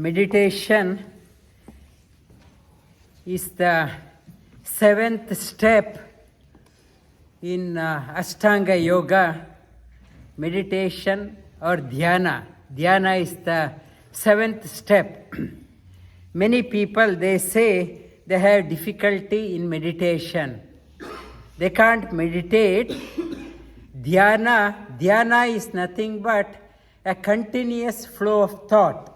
meditation is the seventh step in Astanga yoga. Meditation or Dhyana. Dhyana is the seventh step. Many people, they say they have difficulty in meditation. They can't meditate. Dhyana is nothing but a continuous flow of thought.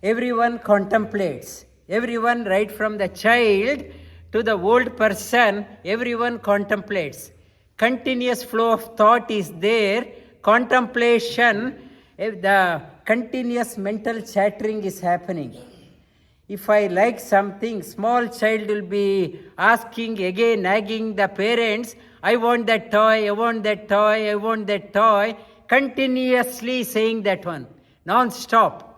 Everyone contemplates. Everyone, right from the child to the old person, everyone contemplates. Continuous flow of thought is there. Contemplation, the continuous mental chattering is happening. If I like something, small child will be asking again, nagging the parents, I want that toy, I want that toy, I want that toy, continuously saying that one, non-stop.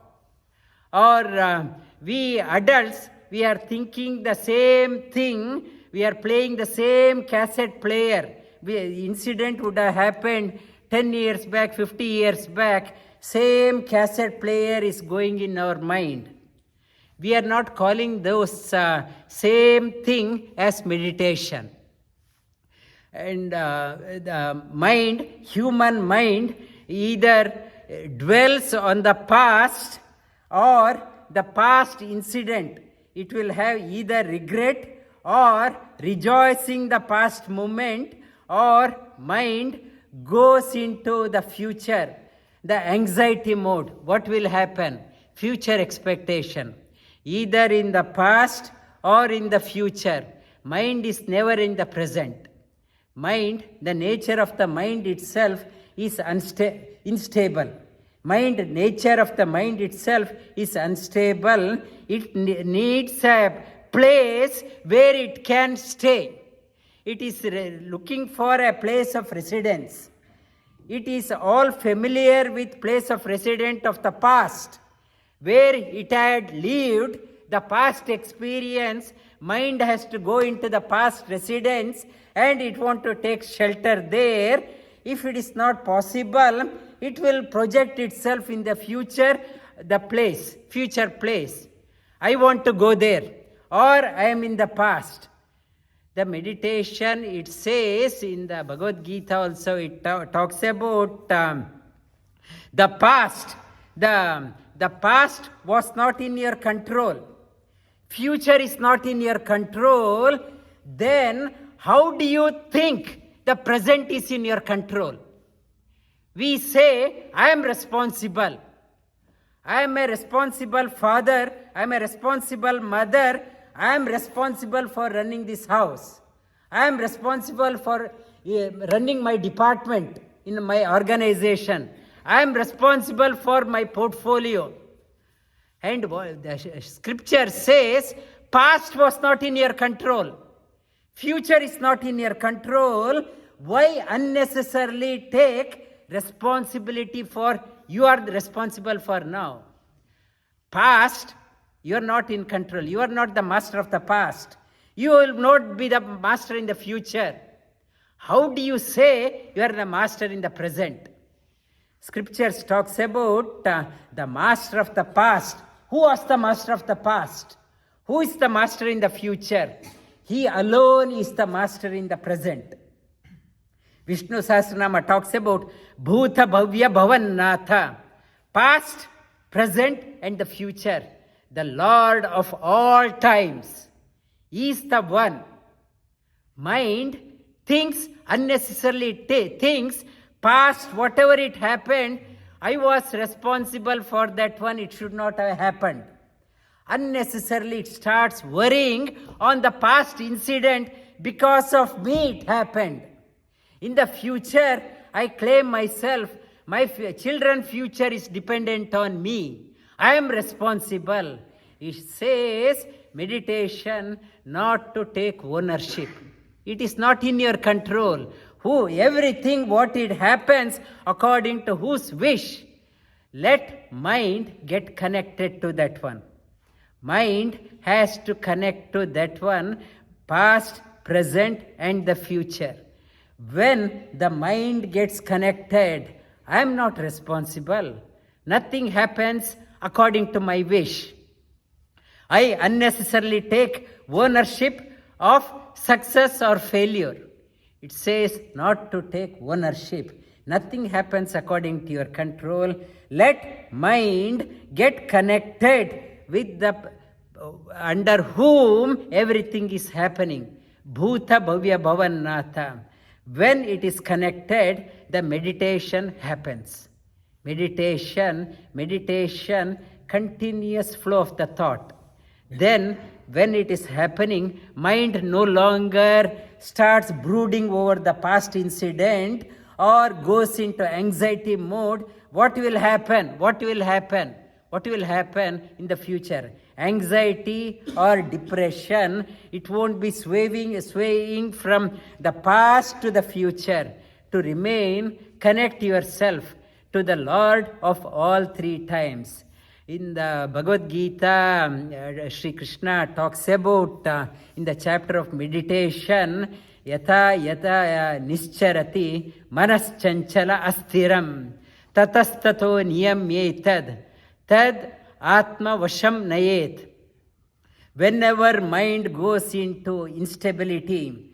Or we adults, we are thinking the same thing, we are playing the same cassette player. Incident would have happened 10 years back, 50 years back, same cassette player is going in our mind. We are not calling those same thing as meditation. And the mind, human mind, either dwells on the past or the past incident. It will have either regret or rejoicing the past moment, or mind goes into the future, the anxiety mode. What will happen? Future expectation. Either in the past or in the future. Mind is never in the present. Mind, the nature of the mind itself is unstable. Nature of the mind itself is unstable. It needs a place where it can stay. It is looking for a place of residence. It is all familiar with place of residence of the past, where it had lived the past experience. Mind has to go into the past residence and it wants to take shelter there. If it is not possible, it will project itself in the future, the place, future place. I want to go there, or I am in the past. The meditation, it says in the Bhagavad Gita also, it talks about the past. The past was not in your control. Future is not in your control. Then how do you think the present is in your control? We say, I am responsible. I am a responsible father. I am a responsible mother. I am responsible for running this house. I am responsible for running my department in my organization. I am responsible for my portfolio. And the scripture says, past was not in your control. Future is not in your control. Why unnecessarily take responsibility for, you are responsible for now. Past, you are not in control. You are not the master of the past. You will not be the master in the future. How do you say you are the master in the present? Scriptures talks about the master of the past. Who was the master of the past? Who is the master in the future? He alone is the master in the present. Vishnu Sahasranama talks about Bhuta Bhavya Bhavannatha. Past, present and the future. The Lord of all times is the one. Mind thinks unnecessarily, thinks past, whatever it happened, I was responsible for that one, it should not have happened. Unnecessarily it starts worrying on the past incident, because of me it happened. In the future, I claim myself, my children's future is dependent on me. I am responsible. It says meditation not to take ownership. It is not in your control. Everything what it happens according to whose wish. Let mind get connected to that one. Mind has to connect to that one, past, present and the future. When the mind gets connected, I am not responsible. Nothing happens according to my wish. I unnecessarily take ownership of success or failure. It says not to take ownership. Nothing happens according to your control. Let mind get connected with the under whom everything is happening. Bhuta Bhavya Bhavannatha. When it is connected, the meditation happens. Meditation, continuous flow of the thought. Then, when it is happening, mind no longer starts brooding over the past incident or goes into anxiety mode. What will happen? What will happen? What will happen in the future? Anxiety or depression, it won't be swaying from the past to the future. To remain, connect yourself to the Lord of all three times. In the Bhagavad Gita, Sri Krishna talks about, in the chapter of meditation, yata nischarati manas chanchala astiram tatastato niyamyetad tad atma vasham nayet. Whenever mind goes into instability,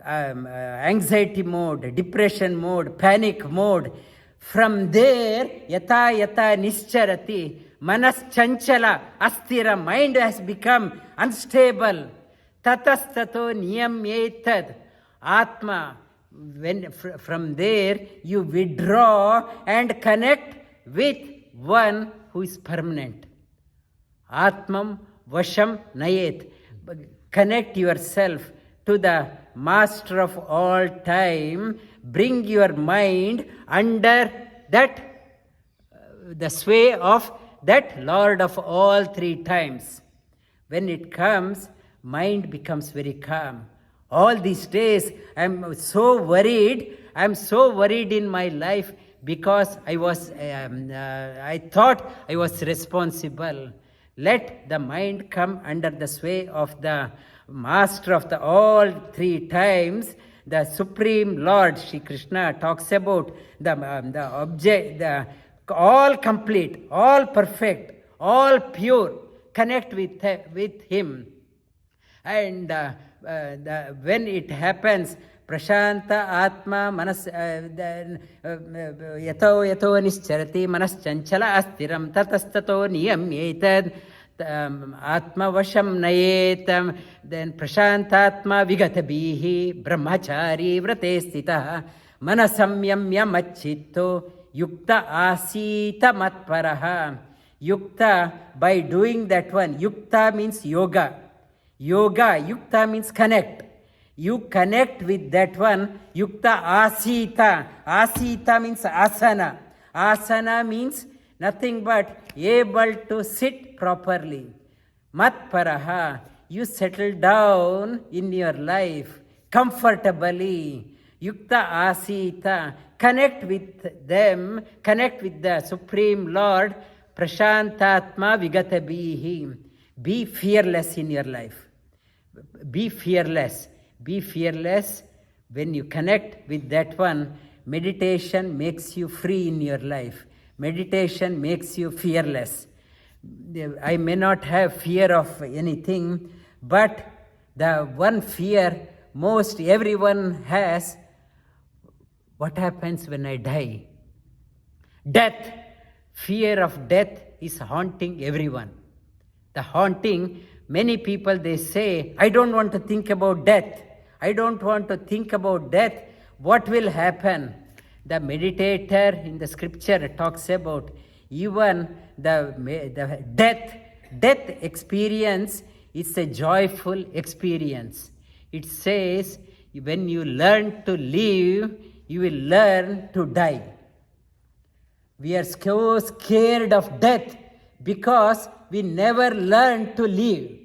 anxiety mode, depression mode, panic mode, from there, yata nischarati, manas chanchala, astira, mind has become unstable. Tatastato niyamyetad, atma. When from there you withdraw and connect with one who is permanent. Atmam vasham nayet. Connect yourself to the master of all time. Bring your mind under that, the sway of that Lord of all three times. When it comes, mind becomes very calm. All these days, I'm so worried in my life because I thought I was responsible. Let the mind come under the sway of the master of the all three times. The Supreme Lord, Sri Krishna, talks about the object, the all complete, all perfect, all pure. Connect with Him. And when it happens, Prashanta Atma Manas Yato Nischarati Manas Chanchala Astiram Tatastato Niyamyetad Atma Vasham Nayetam. Then Prashantatma Vigatabihi Brahmachari Vratestita Manasamyamya Machitto Yukta Asita Matparaha. Yukta, by doing that one, Yukta means yoga. Yukta means connect. You connect with that one, Yukta Asita. Asita means asana. Asana means nothing but able to sit properly. Matparaha, you settle down in your life comfortably. Yukta Asita, connect with them, connect with the Supreme Lord. Prashantatma Vigatabihi. Be fearless in your life. Be fearless. Be fearless. When you connect with that one, meditation makes you free in your life. Meditation makes you fearless. I may not have fear of anything, but the one fear most everyone has, what happens when I die? Death. Fear of death is haunting everyone. The haunting, many people, they say, I don't want to think about death. I don't want to think about death. What will happen? The meditator in the scripture talks about even the death experience is a joyful experience. It says, when you learn to live, you will learn to die. We are so scared of death because we never learned to live.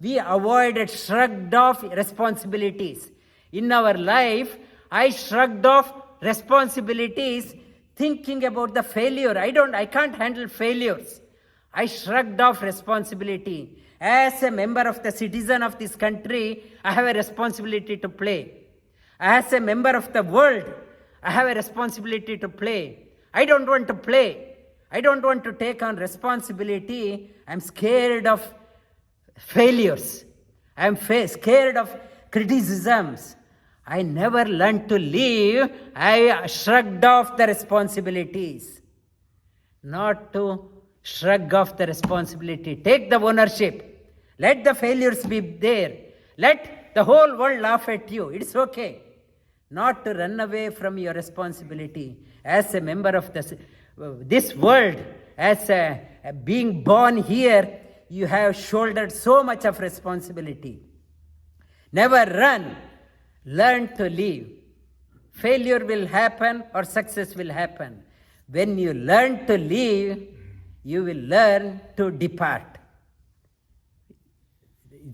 We avoided, shrugged off responsibilities. In our life, I shrugged off responsibilities thinking about the failure. I can't handle failures. I shrugged off responsibility. As a member of the citizen of this country, I have a responsibility to play. As a member of the world, I have a responsibility to play. I don't want to play. I don't want to take on responsibility. I'm scared of failures. I'm scared of criticisms. I never learned to live. I shrugged off the responsibilities. Not to shrug off the responsibility. Take the ownership. Let the failures be there. Let the whole world laugh at you. It's okay. Not to run away from your responsibility. As a member of this world, as a being born here, you have shouldered so much of responsibility. Never run. Learn to live. Failure will happen or success will happen. When you learn to live, you will learn to depart.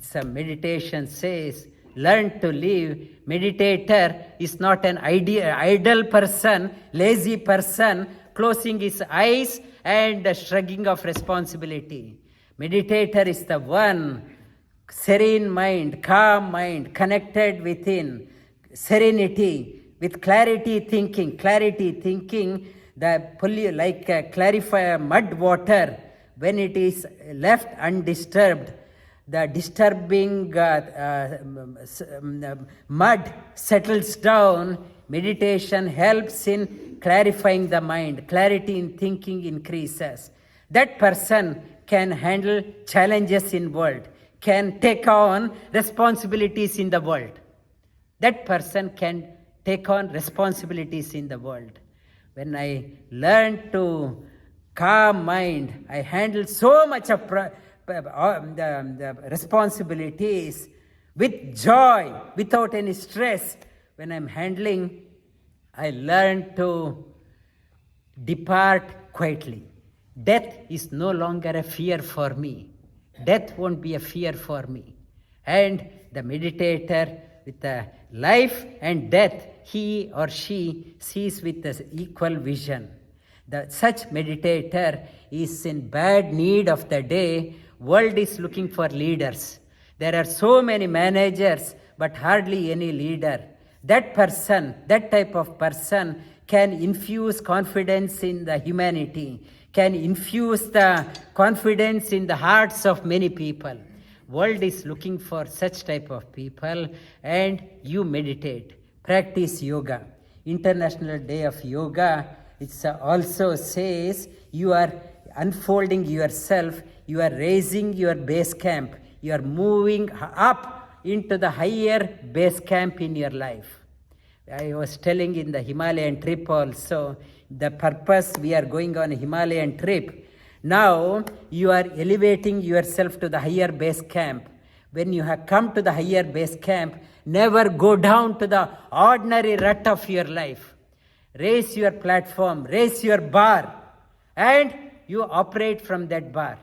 Some meditation says, learn to live. Meditator is not an idle person, lazy person, closing his eyes and shrugging off responsibility. Meditator is the one, serene mind, calm mind, connected within, serenity, with clarity thinking, clarify mud water, when it is left undisturbed, the disturbing mud settles down. Meditation helps in clarifying the mind. Clarity in thinking increases. That person can handle challenges in world, can take on responsibilities in the world. That person can take on responsibilities in the world. When I learn to calm mind, I handle so much of the responsibilities with joy, without any stress. When I'm handling, I learn to depart quietly. Death is no longer a fear for me. Death won't be a fear for me. And the meditator, with the life and death, he or she sees with the equal vision. Such meditator is in bad need of the day. World is looking for leaders. There are so many managers, but hardly any leader. That person, that type of person, can infuse confidence in the humanity, can infuse the confidence in the hearts of many people. World is looking for such type of people, and you meditate, practice yoga. International Day of Yoga, it also says you are unfolding yourself, you are raising your base camp, you are moving up into the higher base camp in your life. I was telling in the Himalayan trip also, the purpose we are going on a Himalayan trip. Now you are elevating yourself to the higher base camp. When you have come to the higher base camp, never go down to the ordinary rut of your life. Raise your platform, raise your bar, and you operate from that bar.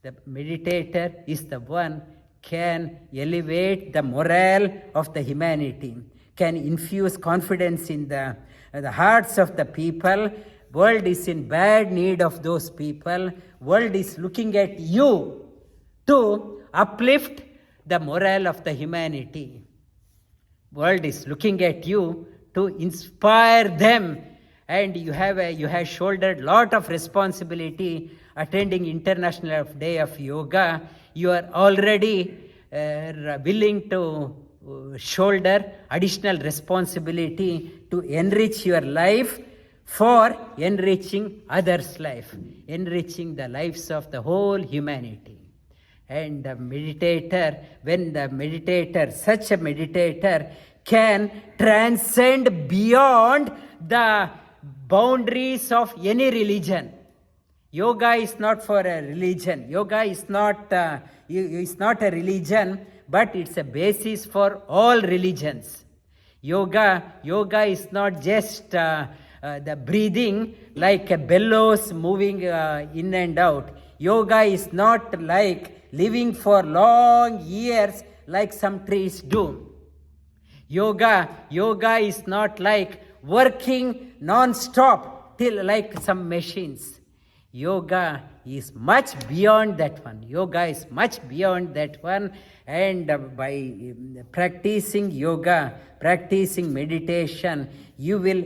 The meditator is the one can elevate the morale of the humanity, can infuse confidence in the hearts of the people. World is in bad need of those people. World is looking at you to uplift the morale of the humanity. World is looking at you to inspire them, and you have shouldered lot of responsibility attending International Day of Yoga. You are already willing to shoulder additional responsibility to enrich your life for enriching others' life, enriching the lives of the whole humanity. And the meditator, when the meditator, such a meditator, can transcend beyond the boundaries of any religion. Yoga is not for a religion. Yoga is not a religion, but it's a basis for all religions. Yoga is not just the breathing like a bellows moving in and out. Yoga is not like living for long years like some trees do. Yoga is not like working non-stop till like some machines. Yoga is much beyond that one. Yoga is much beyond that one. And by practicing yoga, practicing meditation, you will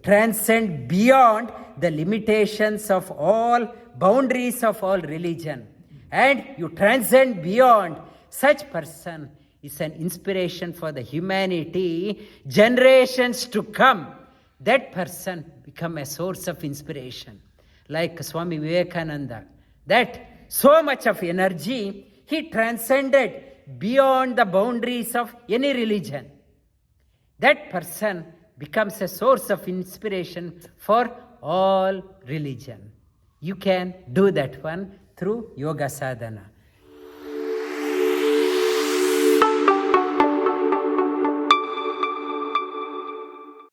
transcend beyond the limitations of all boundaries of all religion. And you transcend beyond. Such person is an inspiration for the humanity, generations to come. That person become a source of inspiration. Like Swami Vivekananda, that so much of energy, he transcended beyond the boundaries of any religion. That person becomes a source of inspiration for all religion. You can do that one through yoga sadhana.